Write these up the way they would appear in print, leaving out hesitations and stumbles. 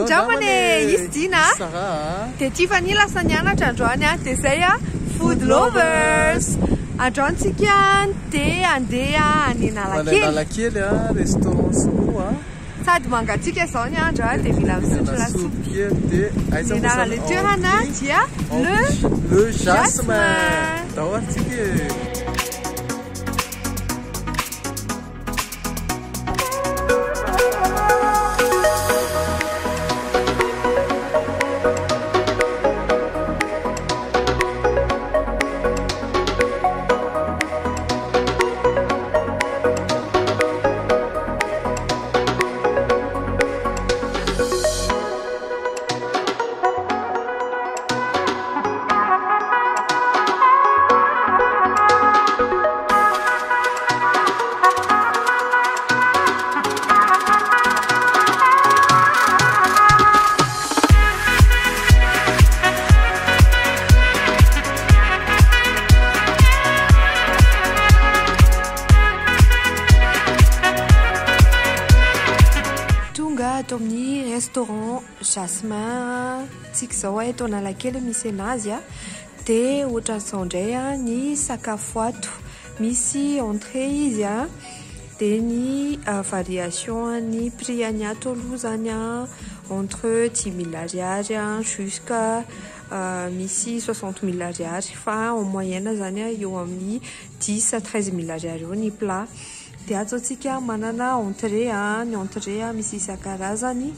Jamane, izy Dina. Dia Tiffany lasa nianatra androany dia zay food lovers. Androantsika dia andeha any Analakely. Restaurant solo sady mangatsika zao ny andro dia mila misotro lasopy. Dia anarana toerana dia le Jasmin. Dahoantsika. Ato amin'ny restaurant Jasmin tsika zao eto Analakely misy anazy dia ohatran'izao indray ny sakafo ato misy entrée izy dia ny variation ny prix any ato aloha zany entre 10 000 ariary jusqu'à misy 60 000 ariary fa en moyenne zany eo amin'ny 10 à 13 000 ariary eo ny plat. Dia atsika manana entrée ny entrée misy isan-karazany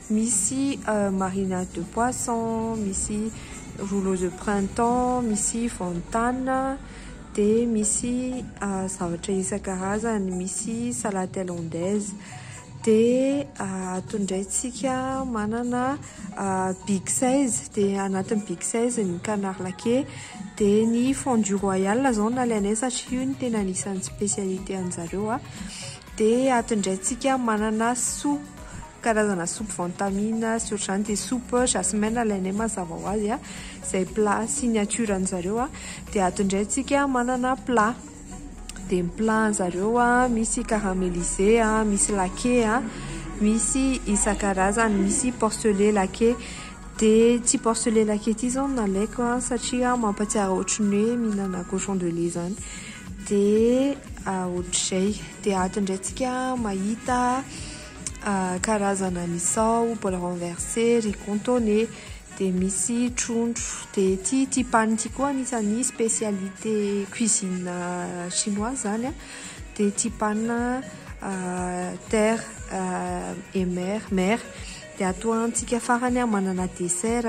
misy marinade de poisson, misy rouleau de printemps, misy fontane, dia misy zavatra isan-karazany misy salade hollandaise. Dia ato ndraitsika manana big 16 dia anatin'ny big 16 ny canard laqué dia ny fondue royal zao nalainay satria io ny tena anisan'ny spécialité an'zareo dia ato ndraitsika manana soupe karazana soupe vitamine sy ohatr'izany dia soupe jasmin nalainay mazava ho azy izay plat signature an'zareo dia ato ndraitsika manana plat dia plat an'zareo misy caramélisé misy laqué misy isan-karazany misy porcelet laqué. Dia tsy porcelet laqué ty zao nalaiko satria mampatsiaro ohatran'ny hoe mihinana cochon de lait zany dia ohatr'izay. Dia ato ndraitsika mahita karazana misao, bol renversé, riz cantonné, dia misy trondro. Dia ty tipane ty koa anisan'ny spécialité cuisine chinoise zany dia tipane terre et mer. Dia ato antsika farany manana dessert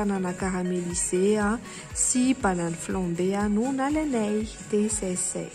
nana caramélisé sy banane flambé no nalainay dia zay.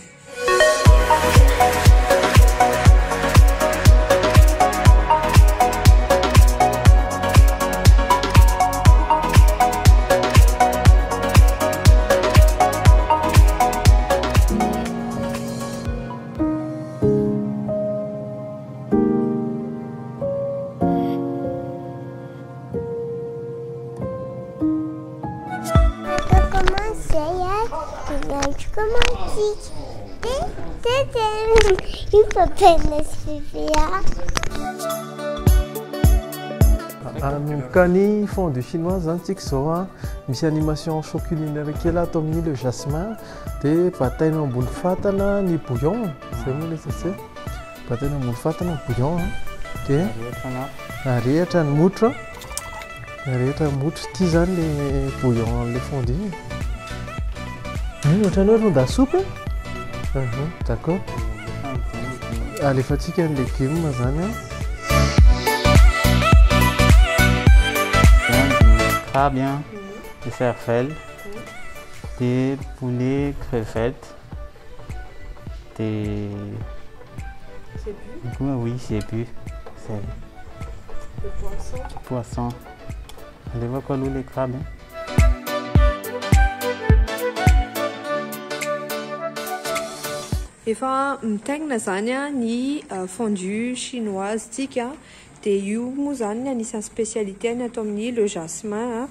Manomboka ny fondue chinoise zany tsika zao misy animation show culinaire kely ato amin'ny le Jasmin dia bataina ambony fatana ny bouillon zay moa le sase bataina ambony fatana ny bouillon dia arehatra ny motra ty zany le bouillon le fondue ohatrany hoe ronda soupe d'accord alefatsika ny légume zany crabe, des cervelles, des poulets, crevettes, des... C'est bu? Oui, c'est bu. Le poisson? Poisson. Allez voir quoi les crabes. Efa mitaingina zany ny fondue chinoise tika dia io moa zany anisan'ny spécialité ny ato amin'ny le Jasmin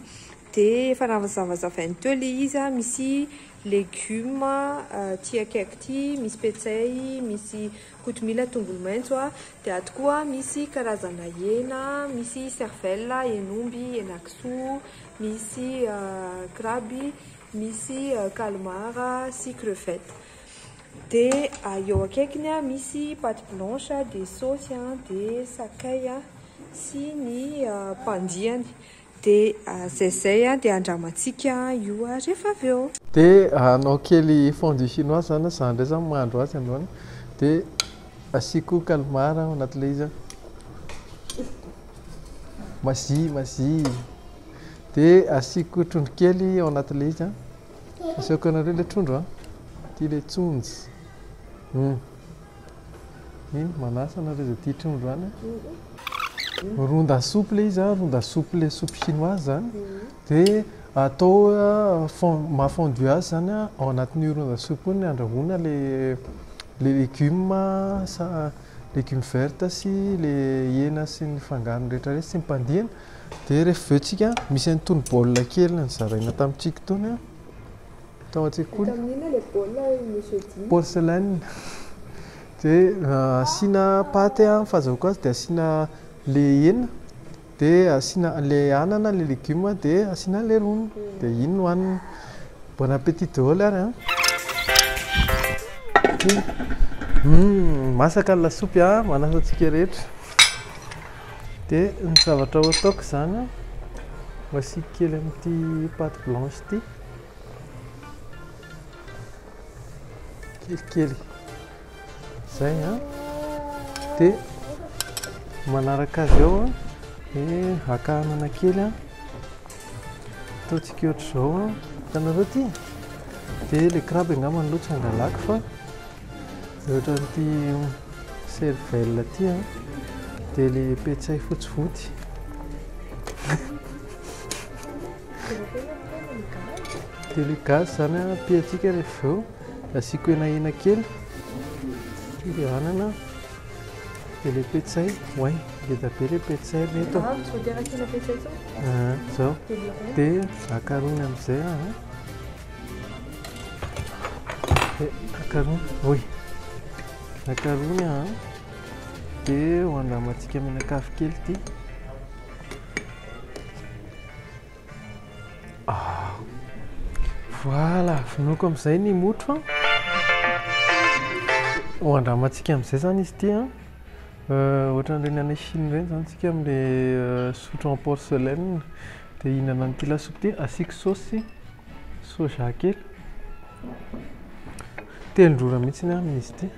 dia efa navazavazavainy teo ilay izy a, misy légumes ty akaiky ty, misy petsay, misy kotomila, tongolo maitso a, dia ato koa misy karazana hena, misy cervelle, hen'omby, henan-kisoa, misy kraby, misy calmar sy crevette. Dia eo akaikiny a misy pâte blanche, dia saosy a, dia sakay a sy ny pandiany. Dia zay a, dia andramantsika io a rehefa avy eo. Dia anao kely fondue chinoise zany zany indray zany mahandro azy androany, dia asiako calmar ao anatin'ilay izy mazy. Dia asiako trondro kely ao anatin'ilay izy asiako anareo ilay trondro ty ilay tsonjy. Iny manasa anareo zay tia trondro any. Ronda soupe ilay izy ronda soupe ilay soupe chinoise zany. Dia atao mahafondue azy zany ao anatin'io ronda soupe iny andrahoina les légumes légumes verts sy le hena sy ny fangarony rehetra sy ny pandihana. Dia rehefa avy eo tsika misy an'itony baolina kely nizaraina tamintsika tony tao an-tsekoly porcelaine. Dia asiana paty fazako azy dia asiana le hena, dia asiana le anana, le légumes, dia asiana le roniny, dia iny no hohanina. Bon appétit daholo ary masaka ny lasopy manasa antsika rehetra. Dia ny zavatra ho ataoko zany masika kely amin'ity pâte blanche ty kelikely zay dia manaraka azy eo haka anana kely ataontsika ohatra zao hitanareo ty. Dia le crabe angambany loatra angalako fa ohatra n'ity cervelle ty dia le petsay fotsifotsy. Dia le gaz zany piatsika rehefa eo asiako hena kely dia anana dia le petsay ngeda be le petsay reto zao. Dia akarony amin'izay akarony dia hoandramantsika menakafo kely ty. Voilà, vinoako amin'izay ny motro. Hoandramantsika amin'izay zany izy ty ohatran'ireny any Chine ireny zany tsika amin'ilay sotro en porcelaine. Dia ihinana an'ity lasopy ty asiako saosy soja kely. Telondrora mihitsy amin'izy ty.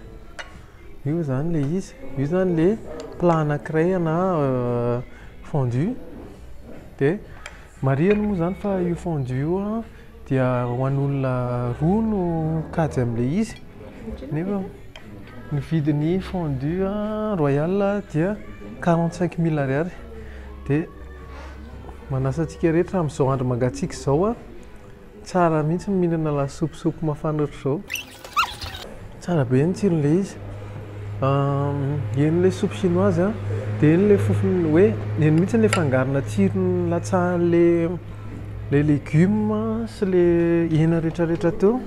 Io zany le izy. Io zany le plat anankiray na fondue. Dia marihana moa zany fa io fondue io dia ho an'olona roa no kajy amin'ilay izy. Nefa ny vidin'ny fondue royal dia 45 000 ariary. Dia manasa antsika rehetra amin'izao andro mangatsiaka izao tsara mihitsy mihinana lasopy mafana ohatra zao. Tsara be ny tsiron'ilay izy. Eny le soupe chinoise dia eny le fofony hoe eny mihitsy le fangarona tsirony latsahan'le légumes sy le hena rehetrarehetra teo.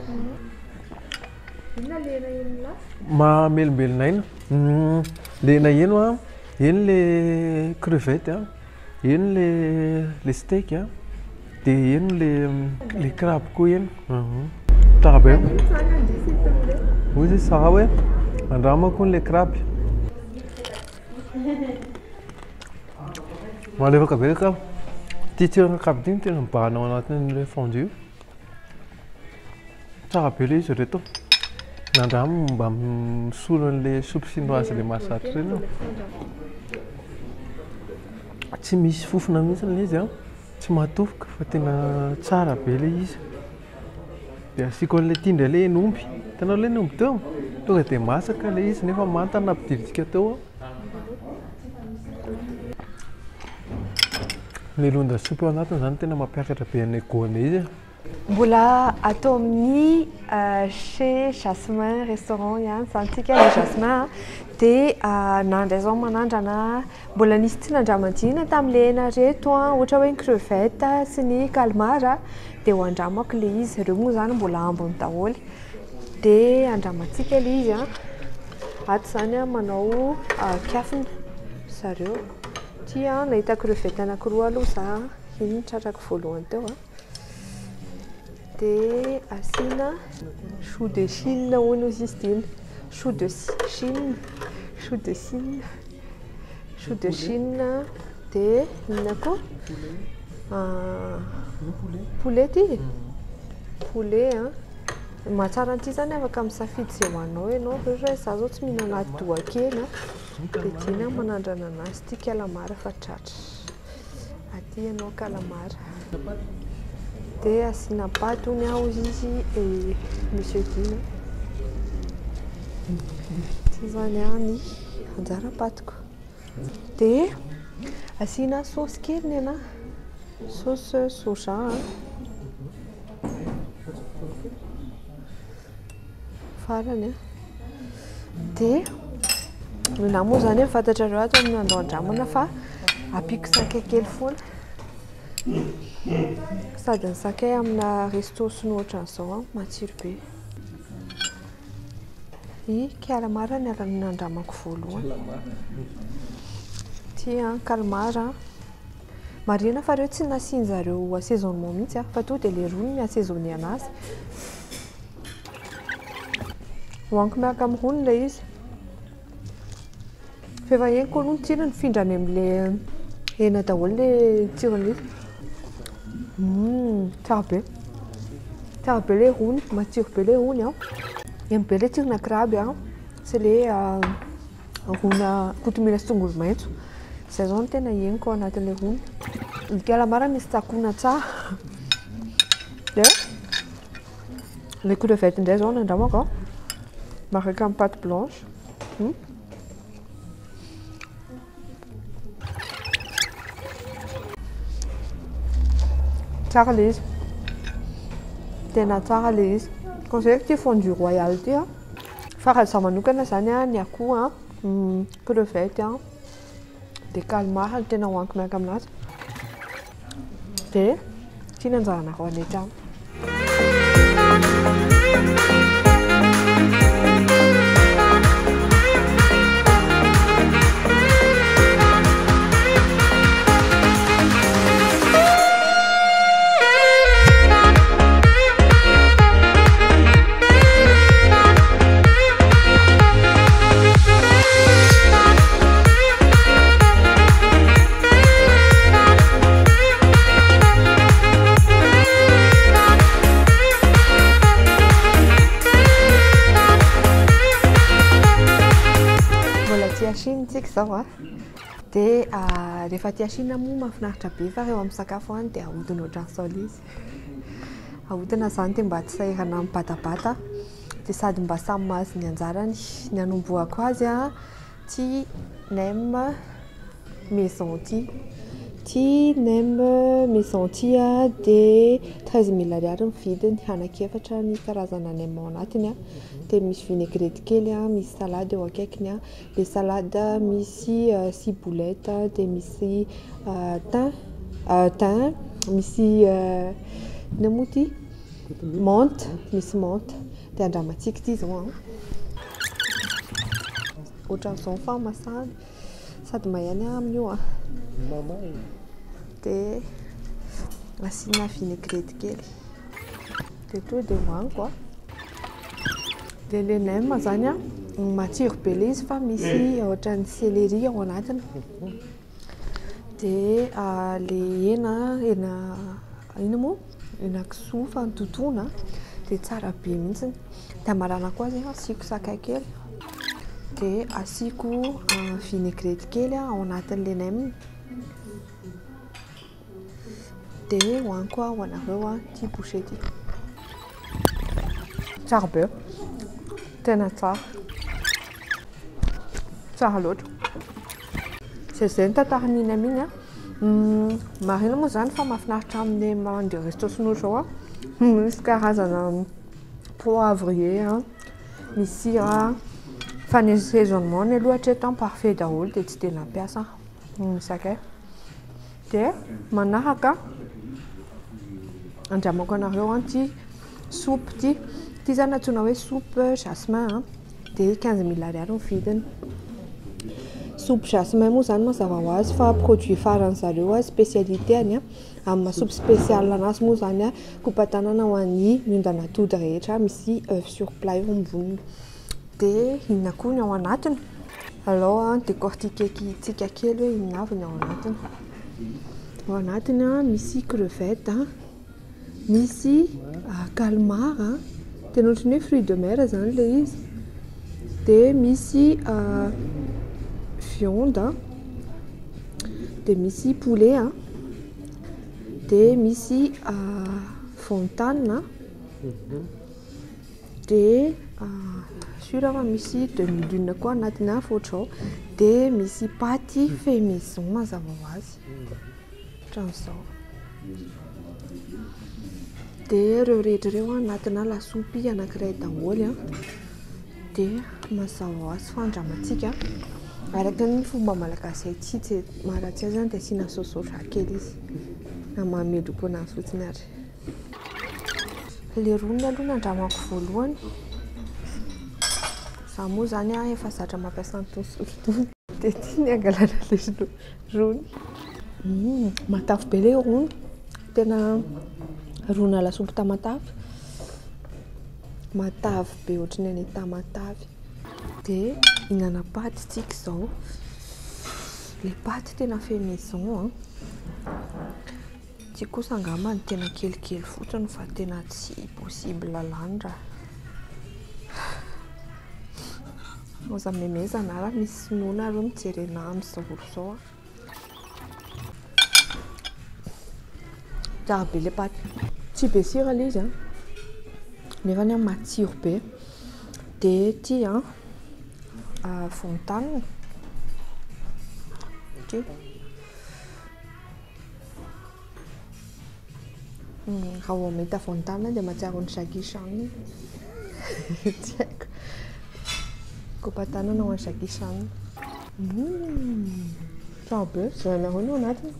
Mamelombelona aina. Le hena heno eny le crevette eny le steak dia eny le crabe koa eny. Tsara be. Hoy izy tsara hoe andramako le crabe. Malefaka be crabe. Tia crabe ty tena mibahanao anatin'ilay fondue. Tsara be le izy reto. Nandramo mba misolo an'ilay soupe chinoise le mahasatra ireny. Tsy misy fofona mihitsy le izy tsy mahatofoka fa tena tsara be le izy. Dia asiako an'ilay tindry le hen'omby. Hitanao le hen'omby teo tonga dia masaka le izy nefa manta nampidirintsika teo. Le ronda soupe ao anatiny zany tena mampiakatra be anay goany izy. Mbola atao amin'ny chez Jasmin restaurant ihany zantsika le Jasmin dia nandray zao manandrana mbola nisy tsy nandramanjina tamin'ile hena reto ohatra hoe ny crevette sy ny calmar dia ho andramako le izy ireo moa zany mbola ambony daholo dia andramantsika le izy ato zany manao kiafina zareo tia nahita crevette anankiroa aloha za iny tratrako voalohany teo dia asina chou de Chine hono izy ity chou de Chine dia inona koa poulet ty poulet mahatsara an'ity zany afaka misafidy izay hoanao ianao ohatra hoe za zao tsy mihinana doha kely dia tiana manandrana anazy ity calamar fa tratra aty ianao calamar dia asina paty hony hozy izy monsieur Dina ty zany ny anjara patiko dia asina saosy kely ny saosy soja farany dia na moa zany fantatrareo ato amin'ny andro andramana fa apiko sakay kely foana sady ny sakay amina resto sy ny ohatran'izao matsiro be i calamar ny nandramako voalohany ty calmar marina fa reo tsy nasiany zareo assaisonnement mihitsy fa to dia le rony assaisonné anazy hoaniko miaraka amin'ny rony ilay izy fa efa henoko aloha ny tsirony findrany amin'ilay hena daholo ilay tsiron'izy tsara be ilay rony matsiro be ilay rony emy be ilay tsirona kraby sy ilay rona kotomila sy tongolo maitso izay zao no tena henoko ao anatin'ilay rony ny calamar misy tsakoana tsara dia le crevette indray zao nandramako maraka amin'ny pâte blanche tsara le izy tena tsara le izy conseilleko ty fondue royal ty fa raha za manokana zany ny akoho crevette dia calmar no tena hoaniko miaraka aminazy dia ty nanjaranareo any an-trano zao dia rehefa tia Chine moa mahafinaritra be fa rehefa amin'ny sakafo any dia ahodina ohatran'izao le izy ahodina zany dia mba tsy sahirana amin'ny batabata dia sady mba samy mahazo ny anjarany ny anombohako azy ty nem maison ty nem maison ty dia 13 000 ariary ny vidiny anakefatra ny karazana nem ao anatiny dia misy vinaigrette kely misy salade eo akaikiny le salade misy ciboulette dia misy thym misy nemoty menthe misy menthe dia andramantsika ity zao ohatran'izao fahamasahana sady mahany amin'io dia asina vinaigrette kely dia to dia hoaniko dia le nem zany matsiro be le izy fa misy ohatran'ny céleri ao anatiny dia le hena ina moa hena kisoa fa nototoina dia tsara be mihitsy dia maranako azy asiako sakay kely dia asiako vinaigrette kely ao anatin'le nem dia hoaniko ho anareo ty bouchée ty tsara be tena tsara loatra zay ny tantarany nem iny marina moa zany fa mahafinaritra amin'ny mandeha resto sy ny zao Misy karazana poivre, misy sira. Fa ny saisonnement ny aloha hatreto parfait daholo dia tsy dia nampiasa ny sakay. Dia manaraka andramako anareo ty soupe ty zany antsoina hoe soupe jasmin dia 15 000 ariary ny vidiny. Soupe jasmin moa zany mazava ho azy fa produit farany zareo spécialitény amin'ny soupe spécial anazy moa zany kopatanana ho an'ny miondana atody rehetra misy œuf sur plat eo amboniny. Dia inona koa ny ao anatiny? Alors décortiquer-tsika kely hoe inona avy ny ao anatiny. Ao anatiny misy crevette, misy calmar, tena ohatran'ny hoe fruits de mer zany ilay izy. Dia misy viande, dia misy poulet, dia misy fontaine, dia sûr fa misy demi-lune koa anatiny fotrao, dia misy paty fait maison mazava ho azy ohatran'izao. Dia ireo rehetra ireo anatina lasopy anankiray daholo dia mazava ho azy fandramantsika araka ny fomba malagasy aty maharatsy azy dia asiana saosy kely izy na mahamelo-po anazy fotsiny ary. Le roniny aloha nandramako voalohany. Za moa zany efa zatra mampiasa an'itony sotrotony dia tia ny angalana le rony. Matavy be ilay rony, tena rona lasopy tamatavy. Matavy be ohatran'ny any tamatavy. Dia hinana paty tsika izao. Le paty tena fait maison. Tsy kosa angamba ny tena kelikely fotsiny fa tena tsy possible lalany raha. Oza memezana raha misy sinoana arô mijery anahy amin'izao. Tsara be le paty. Tsy be sira ilay izy nefa ny matsiro be. Dia ty fontaine. Raha vao mahita fontaine dia mahatsiaro ny Jackie Chan. Tsy haiko. Kopatanana ho an'ny Jackie Chan. Tsara be, izay anareo no anatiny.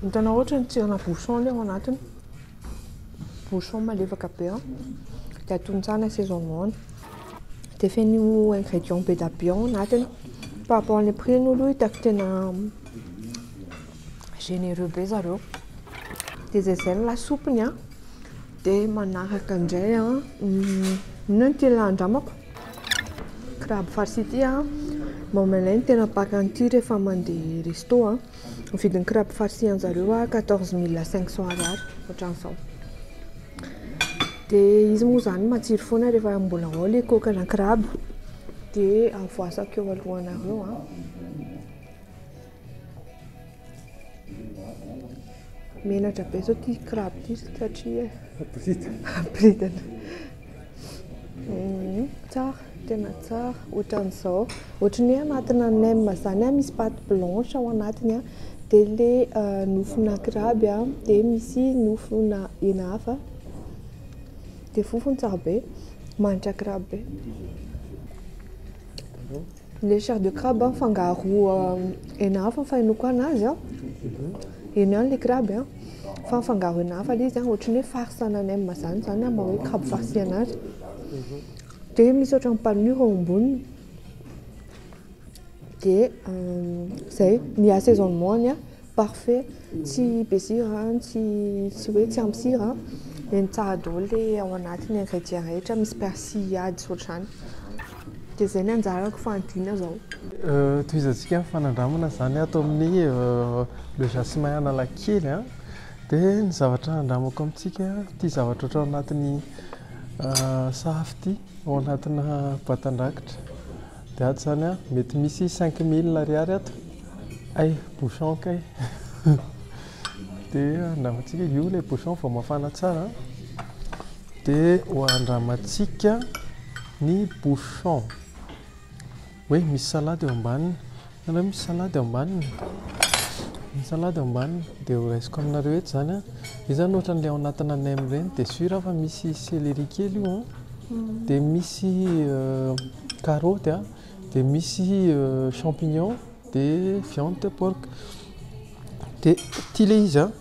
Hitanao ohatra ny tsirona bouchon ilay ao anatiny. Bouchon malefaka be dia atontsana assaisonnement. Dia feno ingrédients be da be ao anatiny. Par rapport amin'ny prix n'olo hitako tena généreux be zareo. Dia zay ny lasopiny dia manaraka indray inona ty andramako? Crabe farci ty mamelay tena pakanty rehefa mandeha resto. Ny vidin'ny crabe farci an'zareo 14 500 ariary ohatran'izao. Dia izy moa zany matsiro foana rehefa mbola ao ilay kokana crabe. Dia avoasako eo alohanareo. Menatra be zao ty crabe ty satria ampritana. Tsara, tena tsara ohatran'izao. Ohatran'ny anatina nem zany misy patte blanche ao anatiny dia le nofona crabe dia misy nofona hena hafa. Dia fofony tsara be, manitra crabe be. Le chair de crabe fangaro hena hafa fahinoko anazy eny ihany le crabe fa fangaro hena hafa ilay izy ohatran'ny hoe farce ana nem zany mba hoe crabe farci anazy. Dia misy ohatran'ny panure ao amboniny. Dia zay ny assaisonnement parfait, tsy be sira, tsy hoe tsy ampy sira. Ny tsara daholo le ao anatiny ingrédients rehetra, misy persil ady ohatrany. Dia zay ny anjarako fanadina zao. Tohizantsika fanandramana zany atao amin'ny le jasmin Analakely dia ny zavatra andramako amintsika ty zavatra ohatran anatin'ny safy ty ao anatina boatin-drakitra. Dia ato zany mety misy 5 000 ariary ato. Bouchon kay. Dia andramantsika io ilay bouchon vao mafana tsara. Dia ho andramantsika ny bouchon. Hoe misy salady eo ambaniny. Misy salady eo ambaniny. Ny salady ambany dia horaisiko aminareo eto zany a. Izy zany ohatran'ilay ao anatina nem ireny dia sura fa misy céleri kely io dia misy carotte a, dia misy champignon dia viande de porc. Dia ity ilay izy a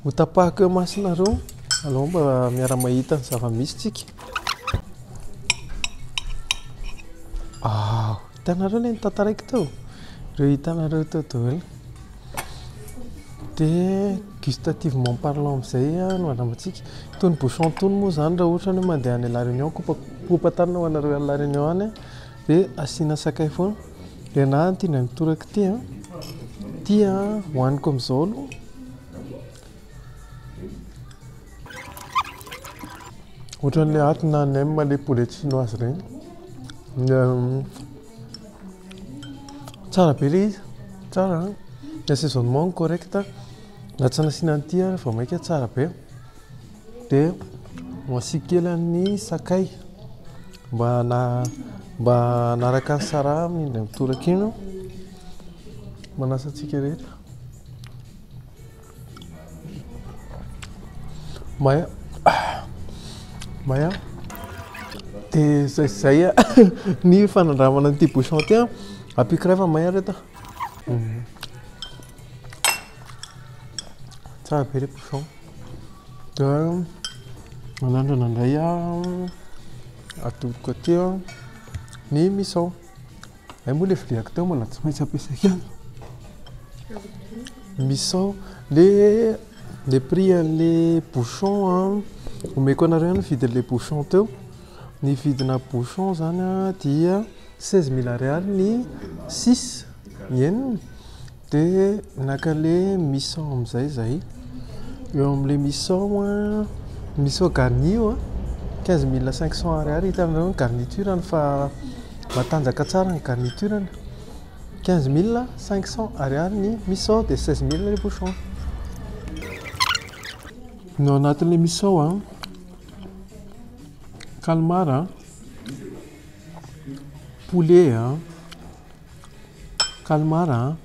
ho tapahako eo masonareo aloha mba miara-mahita ny zava-misy tsika. Hitanareo ilay nitantaraiko tao, ireo hitanareo tao daholo. Dia gustativement parlant amin'izay no andramantsika. Itony bouchon itony moa zany raha ohatra hoe mandeha any La Réunion, kopatanina ho anareo any La Réunion any dia asiana sakay foana. Dia na ity indray mitoraka ity a, ity a hohaniko amin'izao aloha. Ohatran'ilay ato na nem ilay poulet chinoise ireny. Tsara be ilay izy, tsara a. Ny assaisonnement correct, na tsy nasiana an'ity vao maika tsara be. Dia asiako kely ny sakay mba naraka ny sara indray mitoraka iny. Manasa antsika rehetra. Maya. Dia zay ny fanandramana an'ity bouchon ity a. Apiko rehefa maya reto. Tsara be ilay bouchon. Dia manandrana indray atodiko aty ny misao. Moa ilay filiako teo mbola tsy maintsy ampiasaiko ihany. Misao le prix an'ilay bouchon omeko anareo ihany vidin'ilay bouchon teo. Ny vidina bouchon zany a dia 16 000 ariary ny 6 ny enina. Dia naka le misao amin'izay zay. Eo amin'ilay misao garni io 15 500 ariary. Hitanareo ny garniture fa matanjaka tsara ny garniture. 15 500 ariary ny misao dia 16 000 le bouchon. No anatin'ilay misao calmar, poulet, calmar,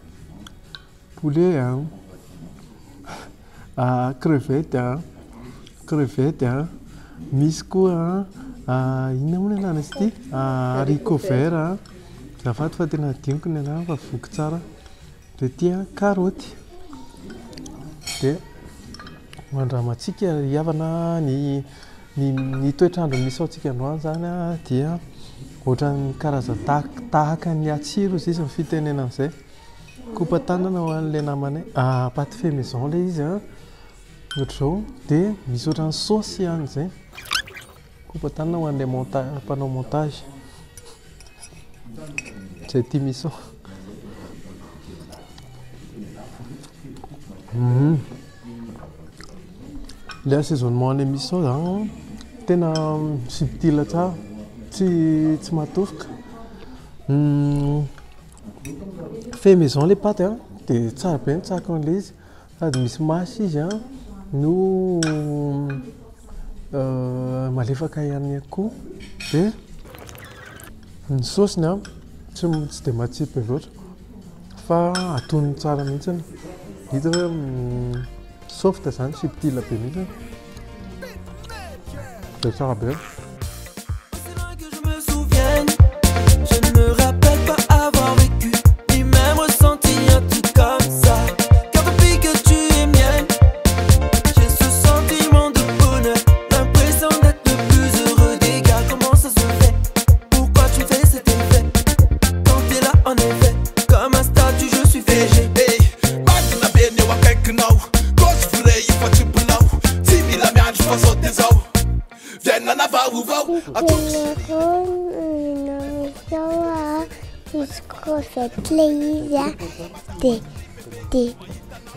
poulet, crevette, misy koa inona moa ny anarana izy ity, haricot vert, zafady fa tena adiniko ny anarana fa voky tsara. Dia ity carotte. Dia mandramantsika hiavana ny toetrandro misao antsika androany zany dia ohatran'ny karaza tahaka ny atsiro izy ny fitenena amin'izay. Kopatanana ho an'ilay namanay. Paty fait maison ilay izy ohatr'izao. Dia misy ohatran'ny saosy ihany izay. Kopatanana ho an'ilay mpanao montage. Izay tia misao. Le assaisonnement an'ilay misao zany tena subtil tsara, tsy matofoka. Fait maison ilay paty dia tsara be ny tsako an'ilay izy. Sady misy masy izy no malefaka ihany akoho. Dia ny saosiny tsy dia matsiro be loatra fa atonony tsara mihitsy. Hita hoe soft zany, subtil be mihitsy. Dia tsara be.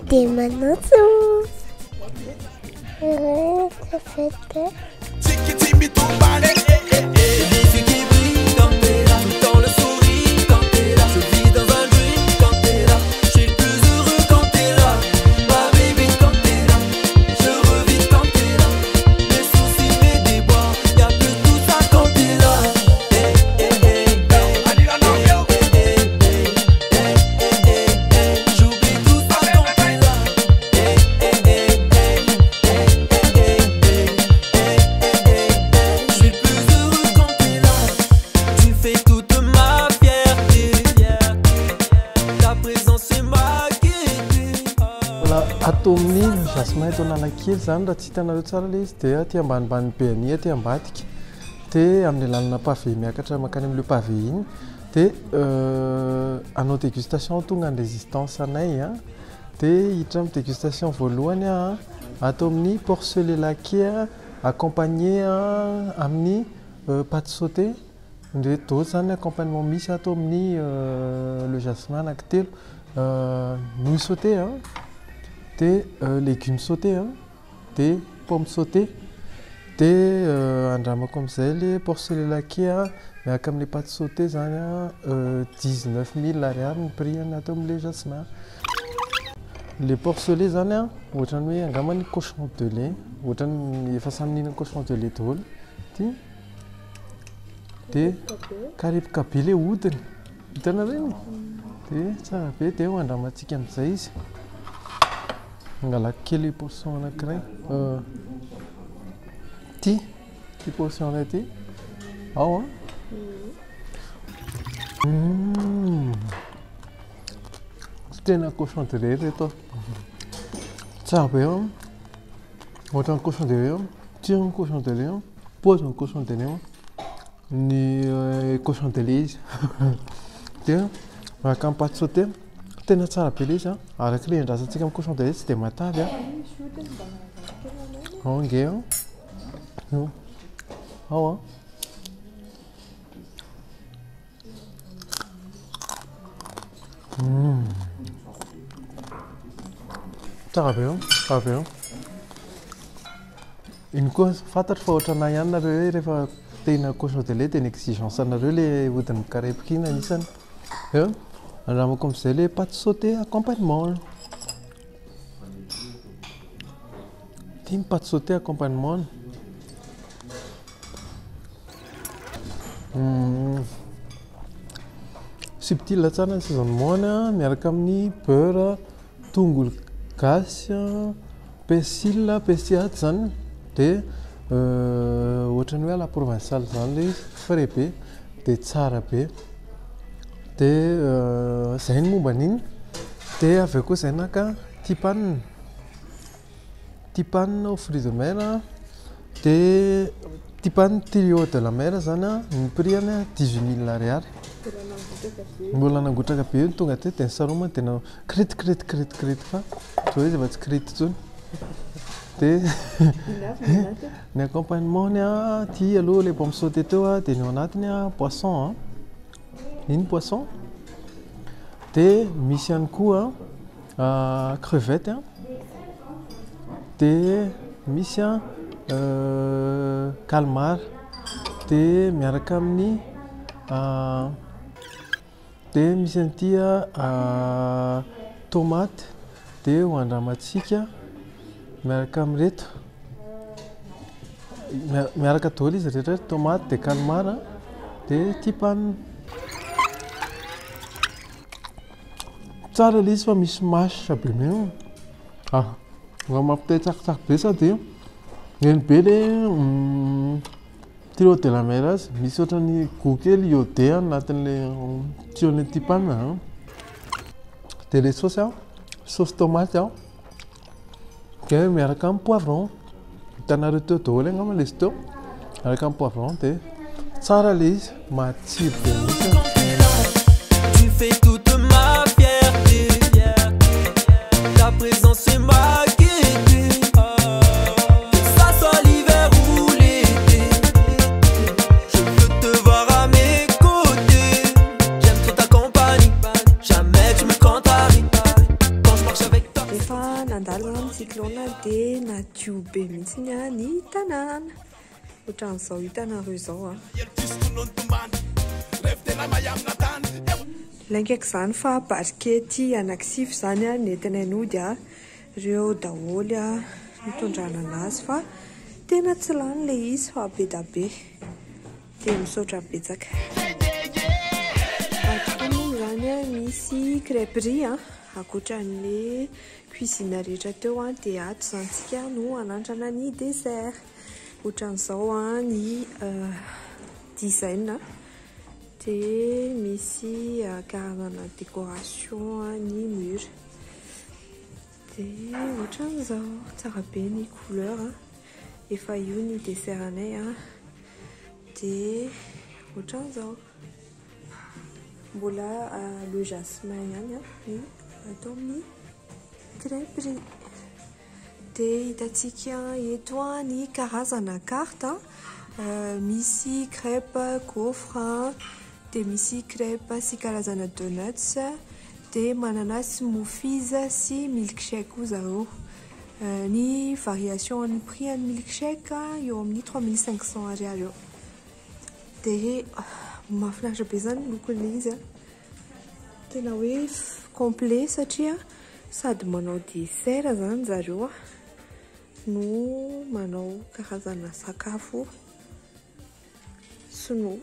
Des manotous. atao amin'ny jasmin eto Analakely zany raha tsy hitanareo tsara ilay izy dia aty ambanimbany be any aty ambadika dia amin'ny lalana pavé miakatra makany amin'ilay pavé iny dia anao dégustation tonga ny résistance anay a dia hiditra amin'ny dégustation voalohany a atao amin'ny porcelet laqué accompagné amin'ny pâte sautée reto zany accompagnement misy atao amin'ny le jasmin anankitelo nouille sautée dia légumes sautés dia pomme sautée dia andramako amin'izay le porcelet laqué miaraka amin'ny pâte sautée zany 19 000 ariary ny prix atao amin'ilay jasmin. Le porcelet zany ohatrany hoe angambany cochon de lait ohatrany efa samy mihinana cochon de lait daholo ty dia karepoka be ilay hodiny hitanareo dia tsara be dia andramantsika amin'izay izy angalako kely portion anankiray ty portion iray ty ao tena cochon de lait reto tsara be ohatrany cochon de lait tirony cochon de lait paoziny cochon de lait ny cochon de lait izy dia miaraka amin'ny pâte sautée tena tsara be ilay izy araka ilay andrasantsika amin'ny cochon de lait tsy dia matavy ao nge ao tsara be tsara be iny koa fantatro fa ohatrana ihany nareo hoe rehefa tena cochon de lait dia ny exigence anareo ilay hodiny mikarepoka iny anisany andramako amin'izay ilay pâte sautée accompagnement ity ny pâte sautée accompagnement subtil tsara ny saisonement miaraka amin'ny beurre tongolo gasy persil persillade zany dia ohatrany hoe à la provinciale zany ilay frais be dia tsara be dia izay ny momba an'iny dia avy eo koa izay naka tipanina au fruits de mer dia tipanina trio de la mer zany ny prix any 18 000 ariary mbola nangotraka be tonga te dia ny saroma dia kiritikiritykiritikrity fa zao izy efa tsy kirity intsony dia ny accompagnement ny ty aloha ilay pomme sautée teo dia ny ao anatiny poisson iny poisson dia misy ihany koa crevette dia misy calmar dia miaraka amin'ny dia misy an'ity tomate dia ho andramantsika miaraka amin'ireto miaraka daholo izy rehetra tomate dia calmar dia tipanina tsara ilay izy fa misy masitra be mihitsy nga mampitay tsakitsaky be sady eny be ilay trio de la mer azy misy ohatrany goût kely iodé anatin'ilay tion'ilay tipanina dia ilay saosy tomate dia miaraka amin'ny poivron hitanareo teo daholo angamba ilay izy teo miaraka amin'ny poivron dia tsara ilay izy matsiro be mihitsy. Tu fais toute ma fierté, ta présence est ma gaieté, que ça soit l'hiver ou l'été, je veux te voir à mes côtés, j'aime trop ta compagnie, jamais tu me contraries, quand je marche avec toi. Rehefa nandalo amin'ny cyclone dia nadio be mihitsy ny tanàna ohatran'izao hitanareo izao laingako izany fa baskety anankisivy zany nentinay nody ireo daholo nitondrana anazy fa tena tsy lany ilay izy fa be da be dia misaotra betsaka atokony zany misy crêperie akoatran'ilay cuisine rehetra teo dia ato zantsika no anandrana ny dessert ohatran'izao ny design dia misy karazana décoration ny mur dia ohatran'izao tsara be ny couleur efa io ny dessert anay dia ohatran'izao mbola le jasmin ihany ny atao amin'ny crêperie dia hitantsika eto ny karazana carte misy crêpe gaufre dia misy crêpe sy karazana donuts dia manana smoothies sy milkshake koa zareo ny variation ny prix ny milkshake eo amin'ny 3500 ariary eo dia mahafinaritra be zany lokon'ilay izy tena hoe complet satria sady manao dessert zany zareo no manao karazana sakafo sinoa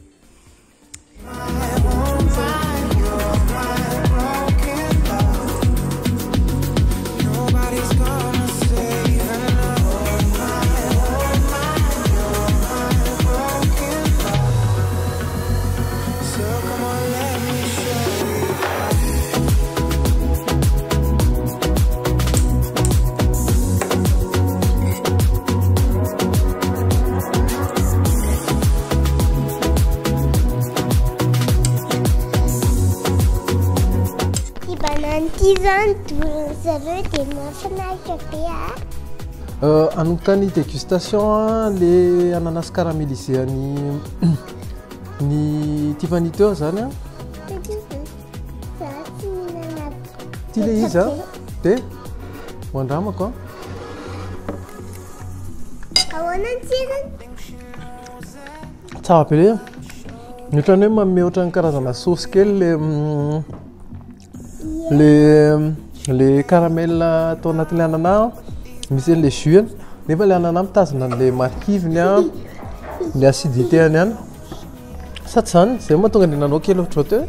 Anomboka ny dégustation le ananas caramélisé ny Tiffany teo zany ty le izy dia mandramako tsara be le ohatrany hoe manome ohatrany karazana sauce kely le caramel atao anatin'ilay anana misy le jus nefa le anana mitazona le marikiviny le acidité any ihany sady zany zay mahatonga ny nanao kely ohatra teo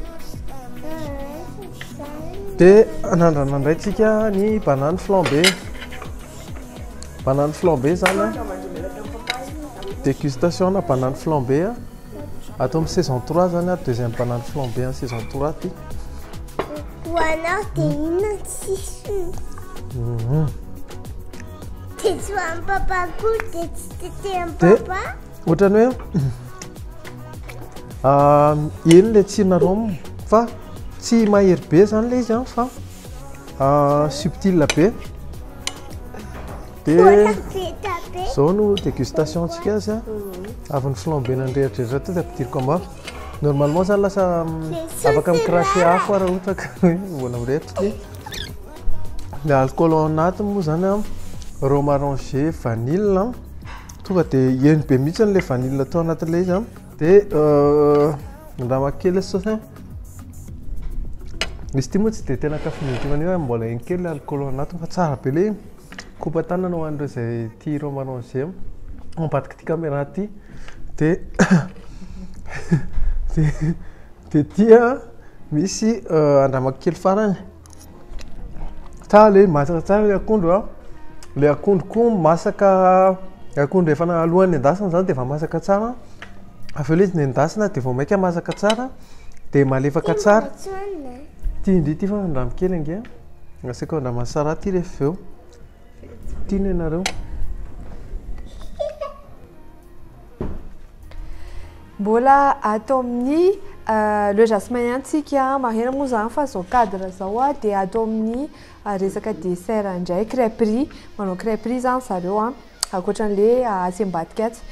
dia anandrana indraytsika ny banane flambé zany dégustation na banane flambé atao amin'ny saison 3 zany deuxième banane flambé en saison 3 ty ou alors t'es inaudible. T'es un papa goût, t'es un papa. Ohatrany hoe eny le tsirony fa tsy mahery be zany le izy fa subtil be dia zao no dégustation antsika azy avy ny flambé nandrehadrehatra teo ampidiriko ambafy normalement zany lasa afaka micracher afo raha ohatra ka hoe mbola mirehitra le alcool ao anatiny moa zany rhum arrangé vanille tonga dia eny be mihitsy le vanille atao anatin'ilay izy dia ndrama kely sauce izy ity moa tsy dia tena kafinytiny hoe mbola eny kely alcool ao anatiny fa tsara be le kopa tanana ho an'ireo izay tia rhum arrangé mampadiky ty caméra ty dia dia tia misy andramako kely farany tsara le masaka tsara le akondro le akondro koa masaka akondro efa alohan'ny endasina zany dia efa masaka tsara avy eo le izy nendasina dia vao maika masaka tsara dia malefaka tsara tia indri ty fa andramo kely ange asaka andramany sara ty rehefa eo tiany ianareo mbola atao amin'ny le jasmin ihanytsika marina moa zany fa zao cadre zao dia atao amin'ny resaka dessert indray crêperie manao crêperie zany zareo ankoatran'le asiambadika atsy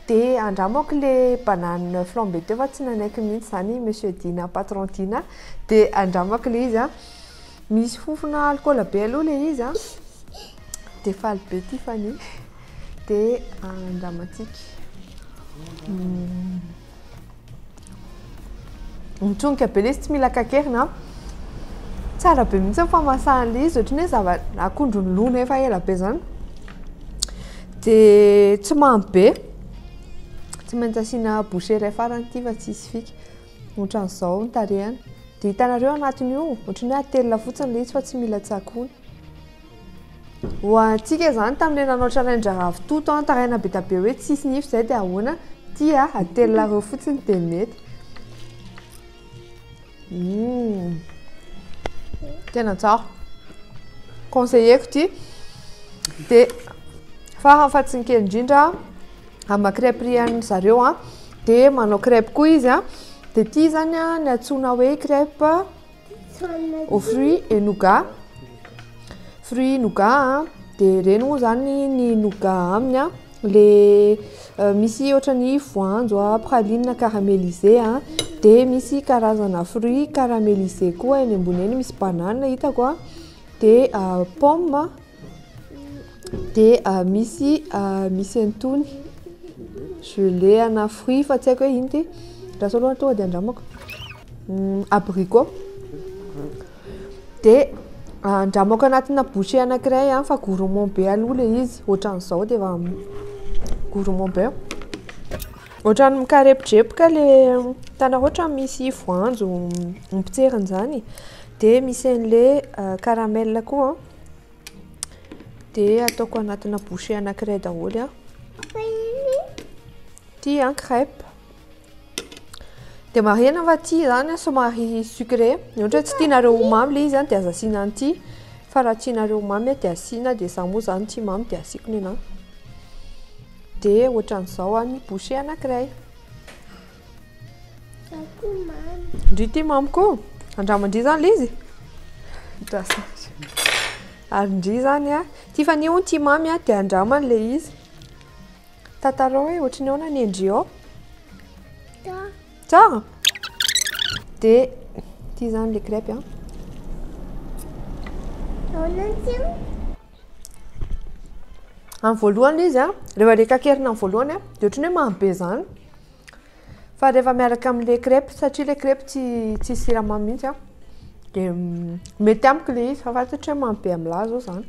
dia andramako le banane flambé teo fa tsy nanaiky mihitsy zany monsieur Dina patron Dina dia andramako le izy misy fofona alcool be aloha le izy dia faly be Tiffany dia andramantsika mitsonika be le izy tsy mila kakerina tsara be mihitsy famasahana le izy ohatrany hoe akondro ny lona efa ela be zany dia tsy mamy be tsy maintsy asiana boucher iray farany ity fa tsisy fika ohatran'izao ny tarehany dia hitanareo anatin'io ohatrany hoe atelina fotsiny le izy fa tsy mila tsakona ho antsika zany tamin'le nanao challenge ravitoto taraina be tabe hoe tsisy nify zay dia ahoana tia atelina reo fotsiny dia mety tena tsara conseilleko ty dia fahafatiny kely indrindra amin'ny crêperie zareo a dia manao crêpe koa izy a dia ity zany a ny antsoina hoe crêpe au fruit et nougat fruit nougat a dia reny moa zany ny nougat aminy a le misy ohatrany voanjo a praline caramélisé a dia misy karazana fruit caramélisé koa eny ambony eny misy banane hitako a dia pomme dia misy antony gelé ana fruit fa tsy haiko hoe ino ty raha aloha tonga dia andramako abricot dia andramako anatina bouchée anankiray a fa gourmand be aloha le izy ohatran'izao dia efa gourmand be ohatrany mikarepojepoka le tana ohatra misy voanjo mipotseriny zany dia misy an'le caramel koa dia ataoko anatina bouchée anankiray daholo a ty a crêpe dia marihana fa ty zany somary sucré ohatra tsy tianareo mamy le izy dia aza asiana an'ity fa raha tianareo mamy dia asiana dia za moa zany ty mamy dia asiako ny anahy dia ohatran'izao a ny bouchée anankiray ndry ty mamy koa andramandry zany le izy ary ndry zany a ty fa ny ty mamy a dia andramany le izy tatarao hoe ohatrany ahoana ny endry ao tsara dia ty zany le crêpe a amin'ny voalohany izy a rehefa le kakerina amin'ny voalohany a dia ohatrany hoe mamy be zany fa rehefa miaraka amin'le crêpe satria le crêpe tsy siramamy mihitsy a dia mety amiko le izy fa fantatry hoe mamy be amin'lahy zao zany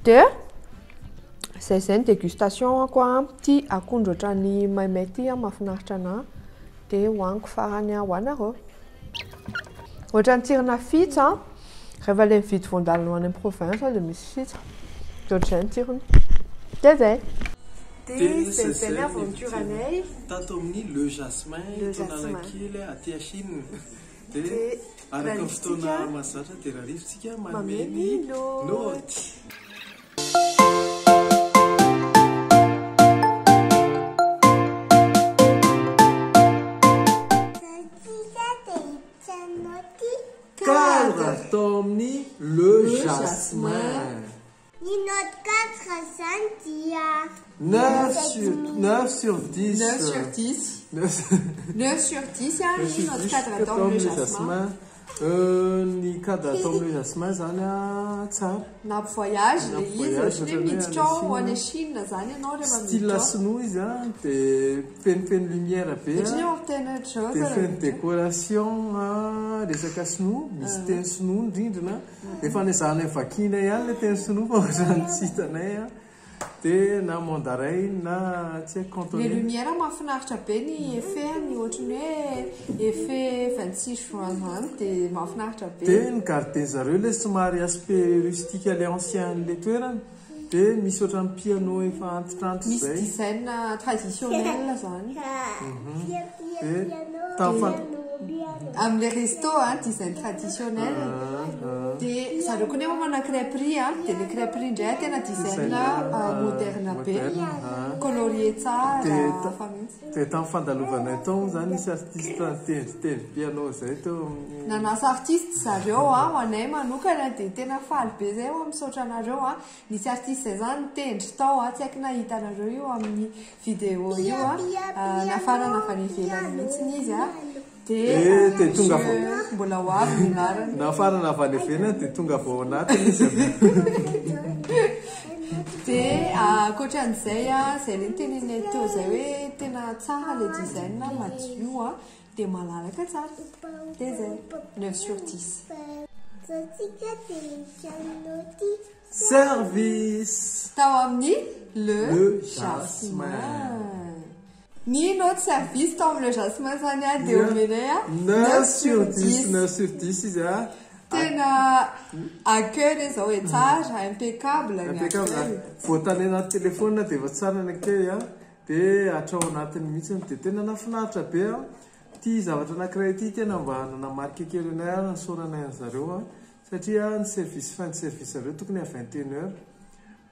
dia zay ny dégustation koa ty akondro ohatrany maimay ty a mahafinaritra anahy dia hoaniko farany ho anareo ohatrany tsirona fitsa rehefa le mividy voandalina any amin'ny province dia misy fitsa dia ohatr'izay ny tsirony dia zay dia zay ny aventure anay tato amin'ny le jasmin tonanakely aty Chine dia araka fotoana mahazatra dia raha rivotsika mameny noty atao amin'ny le jasmin. Une note 4 à 5 dia. 9 sur 10. 9 sur 10. 9 sur 10 a ny note 4 atao amin'ny le jasmin. Ny cadre atao amin'ny le jasmin zany a tsara. Na voyage le izy ohatrany miditra ao any Chine zany ianao rehefa miditra. Style sinoa izy a dia fenofeno lumière be a. Dia feno décoration resaka sinoa misy teny sinoa ny rindrina efa nezahana vakina ihany le teny sinoa fa ohatrany tsy hitanay a dia na mandarin na tsy haiko cantonais. Le lumière mahafinaritra be ny effet ny ohatrany hoe effet 26 juin zany dia mahafinaritra be. Dia ny gardien zareo le somary aspect rustique le ancien le toerana dia misy ohatrany piano efa antitranty zay. Misy design traditionnel zany. Amin'ny resto design traditionnel dia zareo koa nefa manao crêperie dia le crêperie indray tena design moderne be colorie tsara fa mihitsy. Dia tamin'ny fandalovanay tao zany nisy artiste teny piano zay teo nanasa artiste zareo ho anay manokana dia tena faly be zay misaotra anareo nisy artiste zay zany tendry tao tsy haiko na hitanareo io amin'ny vidéo io nafarana avy any ivelany mihitsy izy dia tonga mbola ho avy ny anarany nafarana avy any ivelany dia tonga vao anatiny izy dia ankoatran'izay zay le tenenay teo zay hoe tena tsara le design madio dia malalaka tsara dia zay 9 sur 10. Service tao amin'ny le jasmin. Ny note service tao amin'ny le jasmin zany dia omenay 9 sur 10. 9 sur 10 izy tena accueil izao hoe tsara impeccable voatany anaty telefona dia efa tsara ny accueil dia atrao anatiny mihitsy dia tena nafinaritra be ty zavatra anankiray ty tena mba nanamarika kely anay ny soranay an'zareo satria ny service fin de service reo tokony à 21h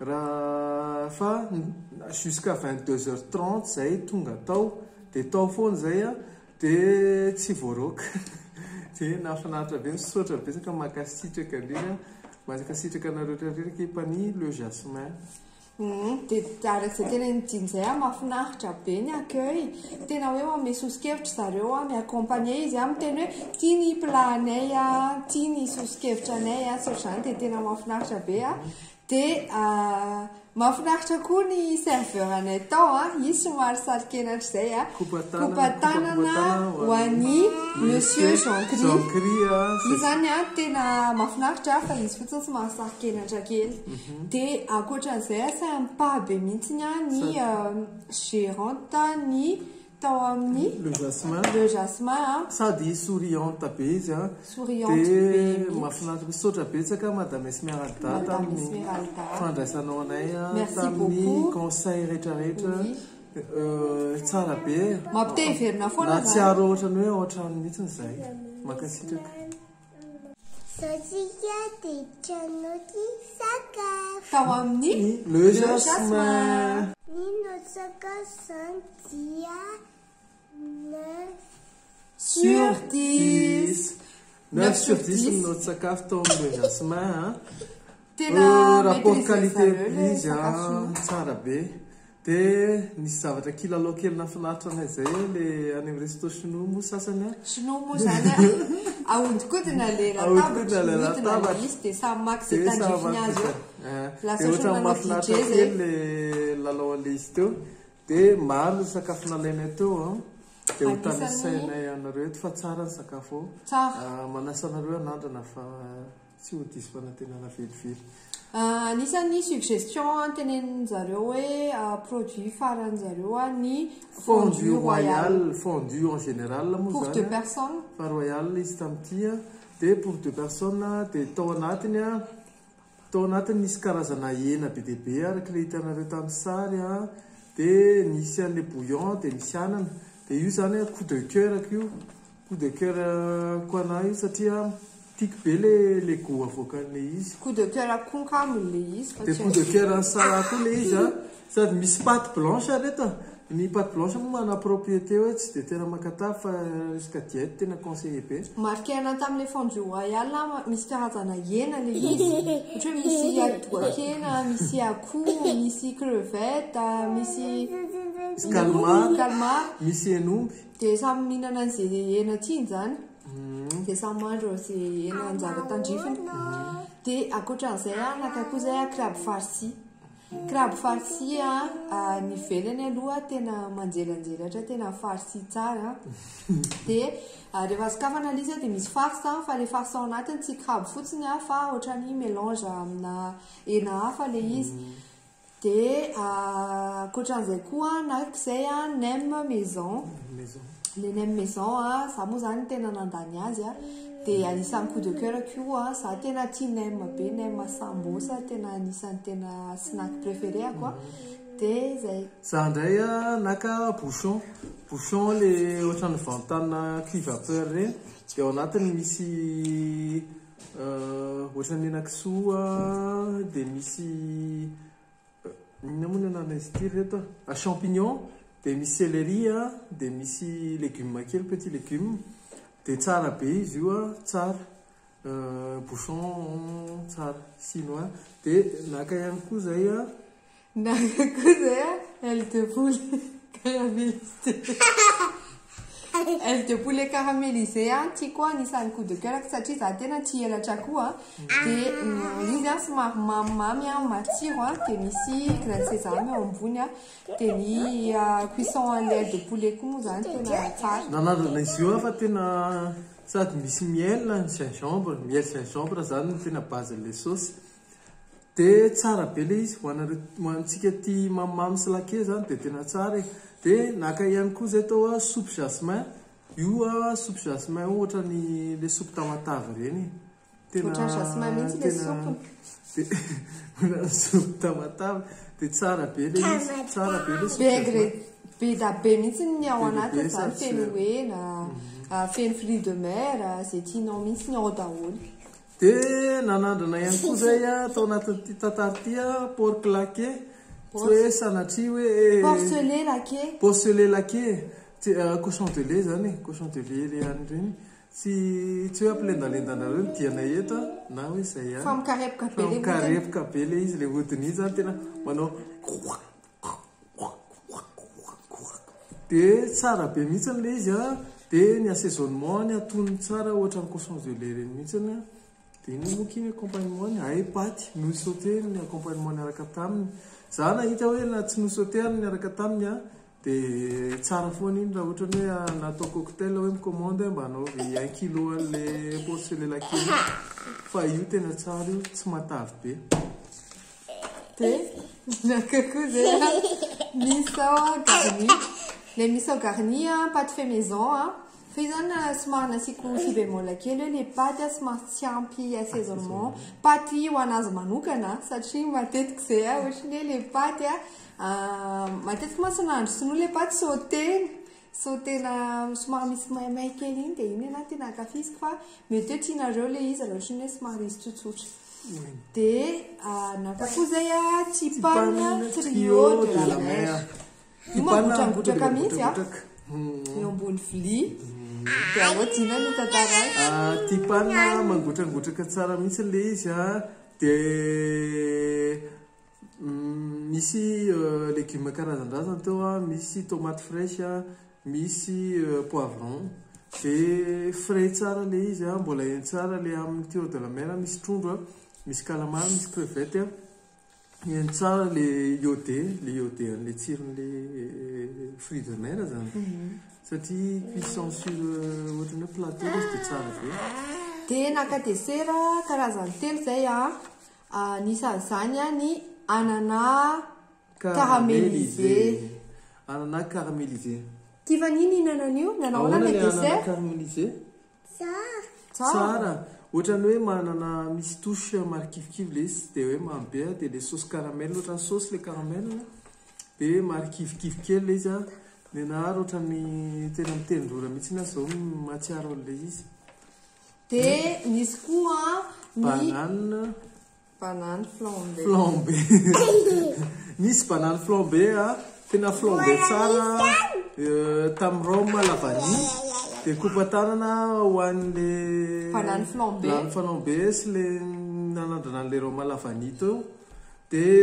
raha fa jusqu'à 22h30 zay tonga tao dia tao foana zay a dia tsy voaroaka dia nafinaritra be misotra betsaka makasitraka indrindra makasitraka anareo rehetrarehetra mpani le jasmin. Dia arak'izay tena nidiny izay a mahafinaritra be ny accueil tena hoe manome sosokevitra zareo a miaccompagner izy a miteny hoe tia ny planay a tia ny sosokevitra anay a so zany dia tena mahafinaritra be a dia mahafinaritra koa ny serveur anay tao a izy somary sarikenatra izay a kopatanana ho an'ny monsieur Jean-Cri izy zany a tena mahafinaritra fa izy fotsiny somary sarikenatra kely dia ankoatran'izay a say mipahabe mihitsiny a ny gérante ny tao amin'ny le jasmin sady souriante be izy a souriante dia mahafinaritra misaotra betsaka madame Esmeralda tamin'ny fandraisanao anay tamin'ny conseil rehetrarehetra tsara be mampite hiverina foana na tsy aro ohatrany hoe ohatrany mihitsiny izay makasitraka Sosia dia tranoty sakafo tao amin'ny le jasmin Nino sakafo dia 9 sur 10 notre sakafo tao amin'ny le jasmin tena rapport qualité izy tsara be dia nisy zavatra kilalao kely nafinaritra anay zay le any amin'ny resto chinois moa sasany a chinois moa zany a ahodinkodina le latabatra izy dia samy maka izay tandrifiny azy eo lasa ohatran'ny mafinaritra kely le lalao an'le izy teo dia maro ny sakafo nalainay teo dia ho tanisainay anareo eto fa tsara ny sakafo ao manasa anareo anandrana fa tsy ho diso fanantenana velively. Anisany suggestion tenenin'zareo hoe produit faran'zareo ny fondue royal fondue en général moa pour 2 personnes fa royal izy tamin'ity dia pour 2 personnes dia tao anatiny nisy karazana hena be dia be araka le hitanareo tamin'ny sary dia nisy an'le bouillon dia misy anana dia io zany coup de cœur io coup de cœur koa anahy io satria tiako be le goût avoakan'le izy coup de cœur concombre le izy dia coup de cœur sara koa le izy sady misy pâte blanche reto ny pâte blanche moa mana propriété hoe tsy dia tena makatavy fa resaka diète tena conseillé be marquena tamin'le fondue royal misy karazana hena le izy ohatra hoe misy atoakena misy akoho misy crevette misy calmar misy hen'omby dia samy mihinana an'izay hena tiany zany dia samy mandro izay hena anjara tandrifiny dia ankoatran'izay naka koa zay crabe farci ny velany aloha tena manjelanjelatra tena farci tsara dia rehefa sokafana izy dia misy farce fa le farce ao anatiny tsy crabe fotsiny fa ohatrany mélange amina hena hafa le izy dia ankoatran'izay koa nakizay nem maison le nem maison za moa zany tena nandany azy dia anisan'ny coup de cœur koa za tena tia nem be nem sambosa tena anisan'ny tena snack préféré koa dia zay za indray naka bouchon le ohatrany vantana cuit vapeur reny dia ao anatiny misy ohatrany henakisoa dia misy inona moa nanana izy ity reto champignon dia misy céleri dia misy légume kely petit légume dia tsara be izy io tsara bouchon tsara chinois dia naka ihany koa zay aile de poulet caramélisée aile de poulet caramélisée tiako anisan'ny coup de cœur satria za tena tia elatra koa dia izy somary mamimamy matsiro dia misy grain de sésame ao ambony dia ny cuisson l'aile de poulet koa moa zany tena tsara nanandrana izy io fa tena sady misy miel gingembre zany tena basen'le sauce dia tsara be le izy hoantsika tia mamimamy sy lake zany dia tena tsara dia naka ihany koa zay tao soupe jasmin io soupe jasmin ohatrany le soupe tamatavy reny tena soupe tamatavy dia tsara be le izy tsara be le be da be mihitsy ny ao anatiny zany feno hena feno fruit de mer zay tianao mihitsy ny ao daholo dia nanandrana ihany koa zay atao anatin'ity tantara ity port claqué tsy hoe sanatria hoe porcelet laqué porcelet laqué cochon de lait zany cochon de lait le any reny tsy hoe ampilendalendanareo ny diana eto na hoe zay fa mikarepoka be le izy le hodiny izy zany tena manao dia tsara be mihitsy le izy dia ny assaisonnement ny atonony tsara ohatra ny cochon de lait reny mihitsiny dia iny moky ny accompagnement ny ay paty nouille sauté ny accompagnement niaraka taminy za nahita hoe na tsy nouille sauté ary niaraka taminy dia tsara foana iny raha ohatra ny hoe natao cocktail hoe micommande mba anao 1 kilo an'le porcelet laqué fa io tena tsara io tsy matavy be dia nakakoa zay misao garni le misao garni pâte fait maison fa izy zany somary nasiako bémol kely hoe le paty somary tsy ampy assaisonnement paty ho anazy manokana satria matetika zay ohatrany hoe le paty matetika moa sanandro sinoa le paty sautena somary misy maimay kely iny dia iny ana tena akafiziko fa mety hoe tianareo le izy raha ohatrany hoe somary izy tsotsotra dia nakakoa zay tipana trio de la mer io mangotragotraka mihitsy eo ambony vilia dia aotina no tantara tipana mangotragotraka tsara mihitsy le izy dia misy légume karazan-drazana teo misy tomate fraîche misy poivron dia frais tsara le izy mbola eny tsara le amin'ny trio de la mer misy trondro misy calamar misy crevette eny tsara le iodé an'le tsiron'le fruits de mer zany satria cuisson sur ohatrany hoe plateau izy dia tsara be dia naka desera karazany telo zay nisan'izany ny ananas caramélisé tivaniny hinanan'io nanao le dessert caramélisé tsara ohatrany hoe manana misy touche marikivikivy le izy dia hoe mambe dia le sauce caramel ohatrany sauce le caramel dia marikivikivy kely le izy dia nahary ohatrany tena mitendrora mihitsy na zao matsiaro le izy dia nisy koa banane flambé misy banane flambé tena flambé tsara tamin'ny rhum la vanille dia kopatanana ho an'le banane flambé sy le nanandrana an'le rhum la vanille teo dia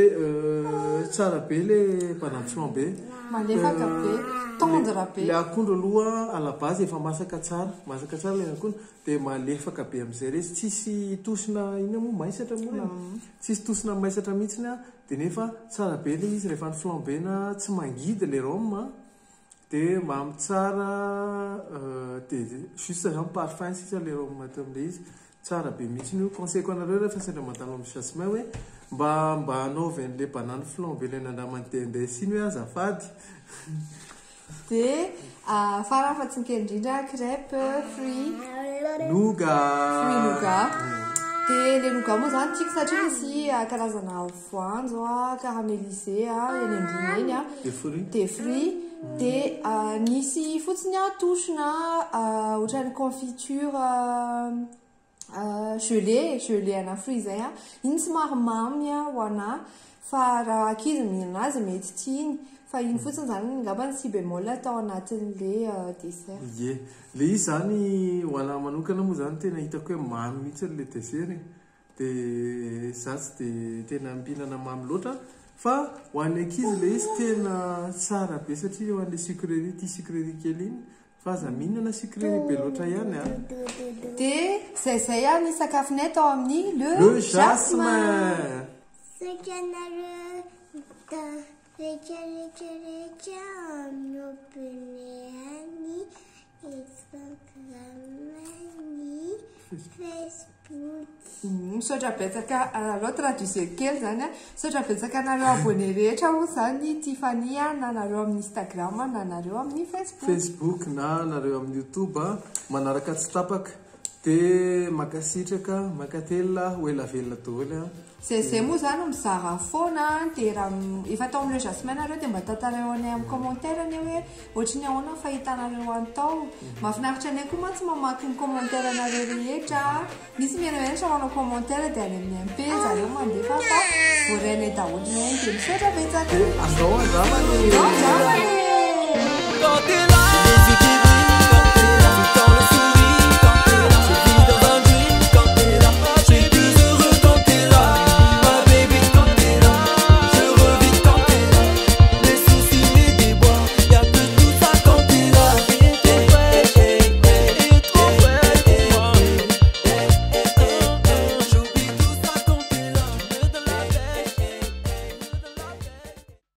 tsara be le banane flambé malefaka be tendre be le akondro aloha à la base efa masaka tsara le akondro dia malefaka be amin'izay rezy tsisy tosina iny moa maisatra moa tsisy tosina maisatra mihitsiny dia nefa tsara be le izy rehefa ny flambé na tsy mangidy le rhum dia mamy tsara dia juste zany parfum sisa le rhum teo amin'le izy tsara be mihitsy io conseil-ko anareo rehefa sendra mandalo amin'ny jasmin hoe mba anaovy an'le banane flambé le nandamandehandeha siny hoe azafady dia farafatsy nikely indrindra crêpe fruit nougat dia le nougat moa zany tiako satria misy karazana voanjo caramélisé eny ambony eny dia fruit dia nisy fotsiny toshina ohatrany confiture gelé ana fruit zay iny somary mamy ho ana fa raha ankizy mihinana azy mety tiany fa iny fotsiny zany ngamba ny si bémol atao anatin'le dessert le izy zany ho ana manokana moa zany tena hitako hoe mamy mihitsy le dessert dia za tsy dia tena mpihinana mamy loatra fa ho an'ny ankizy le izy tena tsara be satria ho an'le sucrerie tia sucrerie kely iny fa aza mihinana sucrerie be loatra ihany dia zay ny sakafonay atao amin'ny le jasmin rehetrarehetrarehetra amin'ny opiniany Instagramany Facebook misaotra betsaka alao traduise kely zany misaotra betsaka anareo abonné rehetra moa zany Tiffany na anareo amin'ny Instagram na anareo amin'ny Facebook na anareo amin'ny YouTube manaraka tsy tapaka dia makasitraka makatela hoela velona daholo zay moa zany mizara foana dia raha efa tao amin'ilay Jasmin nareo dia mba tantareo anay amin'ny commentaire ny hoe ohatry ny ahoana fahitanareo antao mahafinaritra anay koa mantsy mamaky ny commentaire nareo rehetra misy menamenatra manao commentaire dia any amin'ny MP zareo mandefa fa voaranay daholo ny dia misaotra betsaka andao andramany